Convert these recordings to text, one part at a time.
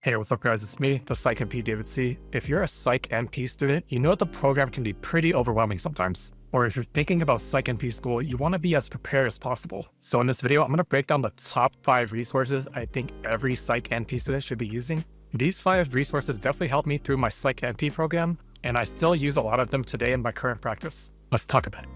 Hey, what's up guys, it's me, the Psych NPDavidC. If you're a Psych NP student, you know the program can be pretty overwhelming sometimes. Or if you're thinking about Psych NP school, you want to be as prepared as possible. So in this video, I'm going to break down the top 5 resources I think every Psych NP student should be using. These 5 resources definitely helped me through my Psych NP program, and I still use a lot of them today in my current practice. Let's talk about it.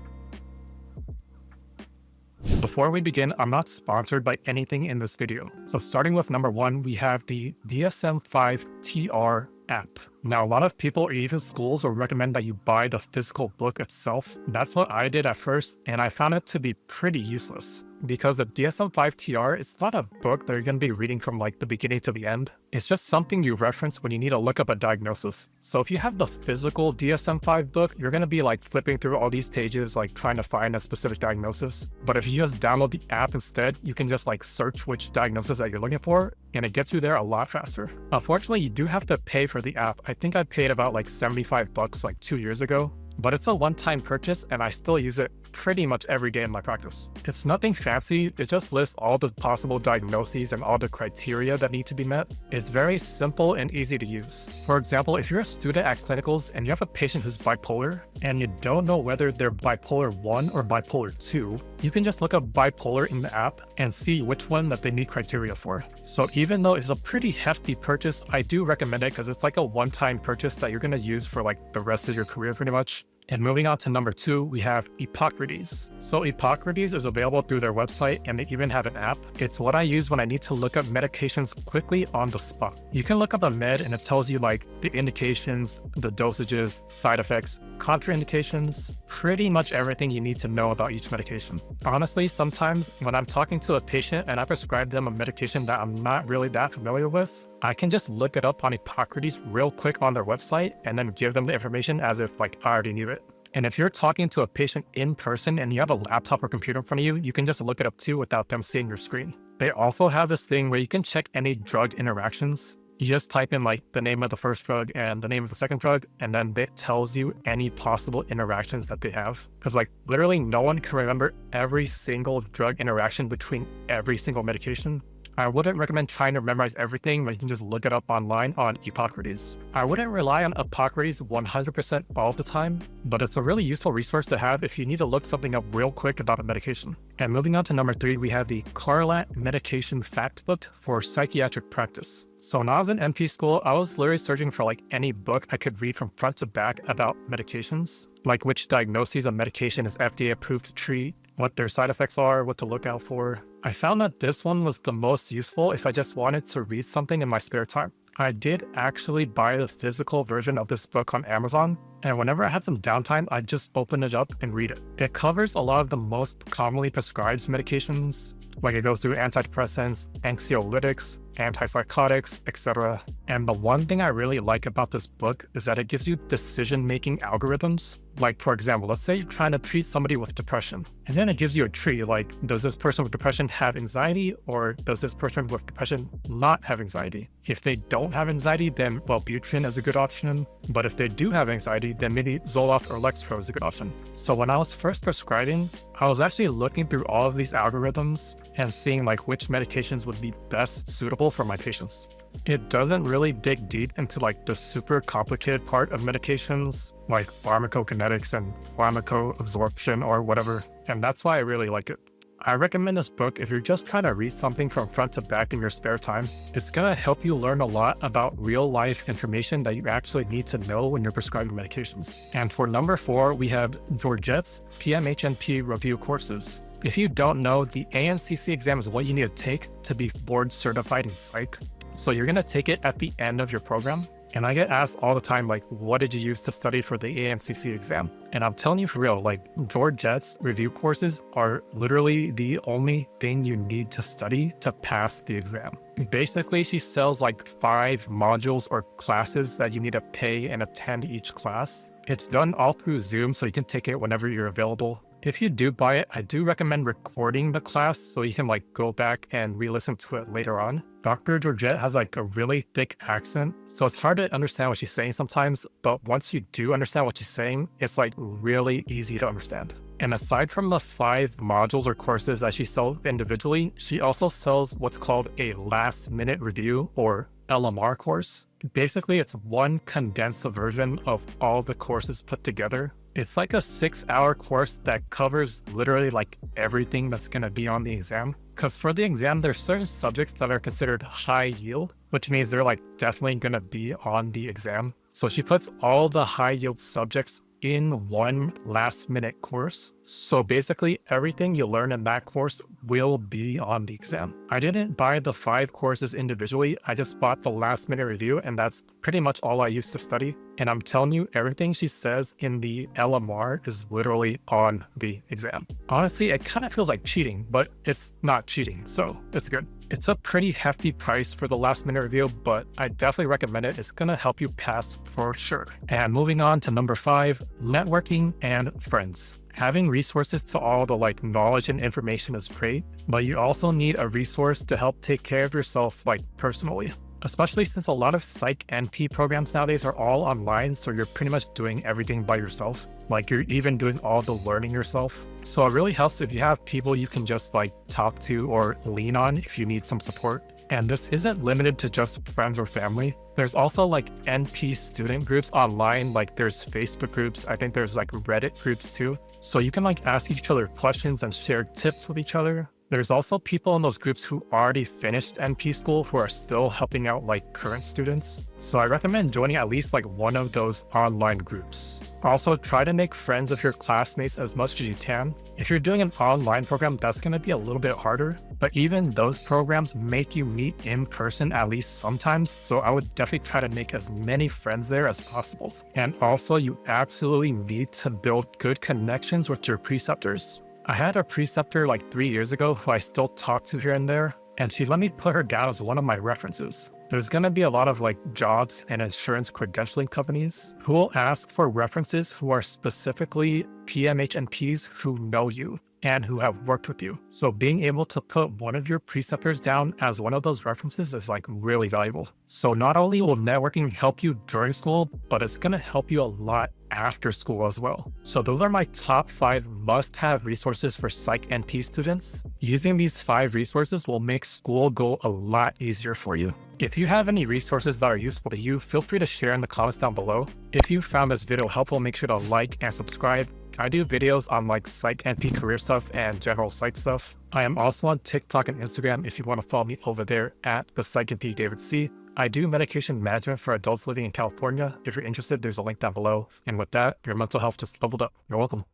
Before we begin, I'm not sponsored by anything in this video. So starting with number 1, we have the DSM-5 TR app. Now, a lot of people or even schools will recommend that you buy the physical book itself. That's what I did at first, and I found it to be pretty useless because the DSM-5 TR is not a book that you're going to be reading from like the beginning to the end. It's just something you reference when you need to look up a diagnosis. So if you have the physical DSM-5 book, you're going to be like flipping through all these pages, like trying to find a specific diagnosis. But if you just download the app instead, you can just like search which diagnosis that you're looking for, and it gets you there a lot faster. Unfortunately, you do have to pay for the app. I think I paid about like 75 bucks like 2 years ago. But it's a one-time purchase and I still use it pretty much every day in my practice. It's nothing fancy, it just lists all the possible diagnoses and all the criteria that need to be met. It's very simple and easy to use. For example, if you're a student at clinicals and you have a patient who's bipolar and you don't know whether they're bipolar 1 or bipolar 2, you can just look up bipolar in the app and see which one that they need criteria for. So even though it's a pretty hefty purchase, I do recommend it because it's like a one-time purchase that you're going to use for like the rest of your career pretty much. And moving on to number 2, we have Hippocrates. So Hippocrates is available through their website and they even have an app. It's what I use when I need to look up medications quickly on the spot. You can look up a med and it tells you like the indications, the dosages, side effects, contraindications, pretty much everything you need to know about each medication. Honestly, sometimes when I'm talking to a patient and I prescribe them a medication that I'm not really that familiar with, I can just look it up on Hippocrates real quick on their website and then give them the information as if like I already knew it. And if you're talking to a patient in person and you have a laptop or computer in front of you, you can just look it up too without them seeing your screen. They also have this thing where you can check any drug interactions. You just type in like the name of the first drug and the name of the second drug, and then it tells you any possible interactions that they have. Because like literally no one can remember every single drug interaction between every single medication. I wouldn't recommend trying to memorize everything when you can just look it up online on Hippocrates. I wouldn't rely on Hippocrates 100% all the time, but it's a really useful resource to have if you need to look something up real quick about a medication. And moving on to number 3, we have the Carlat Medication Fact Book for psychiatric practice. So when I was in NP school, I was literally searching for like any book I could read from front to back about medications, like which diagnoses a medication is FDA approved to treat, what their side effects are, what to look out for. I found that this one was the most useful if I just wanted to read something in my spare time. I did actually buy the physical version of this book on Amazon, and whenever I had some downtime, I'd just open it up and read it. It covers a lot of the most commonly prescribed medications, like it goes through antidepressants, anxiolytics, antipsychotics, etc. And the one thing I really like about this book is that it gives you decision-making algorithms. Like for example, let's say you're trying to treat somebody with depression, and then it gives you a tree like, does this person with depression have anxiety, or does this person with depression not have anxiety? If they don't have anxiety, then Wellbutrin is a good option, but if they do have anxiety, then maybe Zoloft or Lexapro is a good option. So when I was first prescribing, I was actually looking through all of these algorithms and seeing like which medications would be best suitable for my patients. It doesn't really dig deep into like the super complicated part of medications like pharmacokinetics and pharmacoabsorption or whatever, and that's why I really like it. I recommend this book if you're just trying to read something from front to back in your spare time. It's gonna help you learn a lot about real life information that you actually need to know when you're prescribing medications. And for number 4, we have Georgette's PMHNP review courses. If you don't know, the ANCC exam is what you need to take to be board certified in psych. So you're going to take it at the end of your program. And I get asked all the time, like, what did you use to study for the ANCC exam? And I'm telling you for real, like, Georgette's review courses are literally the only thing you need to study to pass the exam. Basically, she sells like 5 modules or classes that you need to pay and attend each class. It's done all through Zoom, so you can take it whenever you're available. If you do buy it, I do recommend recording the class so you can like go back and re-listen to it later on. Dr. Georgette has like a really thick accent, so it's hard to understand what she's saying sometimes, but once you do understand what she's saying, it's like really easy to understand. And aside from the 5 modules or courses that she sells individually, she also sells what's called a last minute review or LMR course. Basically, it's one condensed version of all the courses put together. It's like a 6-hour course that covers literally like everything that's going to be on the exam. Because for the exam, there's certain subjects that are considered high yield, which means they're like definitely going to be on the exam. So she puts all the high yield subjects in one last minute course. So basically everything you learn in that course will be on the exam. I didn't buy the 5 courses individually. I just bought the last minute review, and that's pretty much all I used to study. And I'm telling you, everything she says in the LMR is literally on the exam. Honestly, it kind of feels like cheating, but it's not cheating, so it's good. It's a pretty hefty price for the last minute review, but I definitely recommend it. It's gonna help you pass for sure. And moving on to number 5, networking and friends. Having resources to all the like knowledge and information is great, but you also need a resource to help take care of yourself like personally. Especially since a lot of Psych NP programs nowadays are all online, so you're pretty much doing everything by yourself. Like you're even doing all the learning yourself. So it really helps if you have people you can just like talk to or lean on if you need some support. And this isn't limited to just friends or family. There's also like NP student groups online, like there's Facebook groups, I think there's like Reddit groups too. So you can like ask each other questions and share tips with each other. There's also people in those groups who already finished NP school who are still helping out like current students. So I recommend joining at least like one of those online groups. Also, try to make friends with your classmates as much as you can. If you're doing an online program, that's going to be a little bit harder, but even those programs make you meet in person at least sometimes. So I would definitely try to make as many friends there as possible. And also, you absolutely need to build good connections with your preceptors. I had a preceptor like 3 years ago who I still talk to here and there, and she let me put her down as one of my references. There's going to be a lot of like jobs and insurance credentialing companies who will ask for references who are specifically PMHNPs who know you and who have worked with you. So being able to put one of your preceptors down as one of those references is like really valuable. So not only will networking help you during school, but it's going to help you a lot after school as well. So those are my top 5 must-have resources for Psych NP students. Using these 5 resources will make school go a lot easier for you. If you have any resources that are useful to you, feel free to share in the comments down below. If you found this video helpful, make sure to like and subscribe. I do videos on like Psych NP career stuff and general psych stuff. I am also on TikTok and Instagram if you want to follow me over there at ThePsychNPDavidC. I do medication management for adults living in California. If you're interested, there's a link down below. And with that, your mental health just leveled up. You're welcome.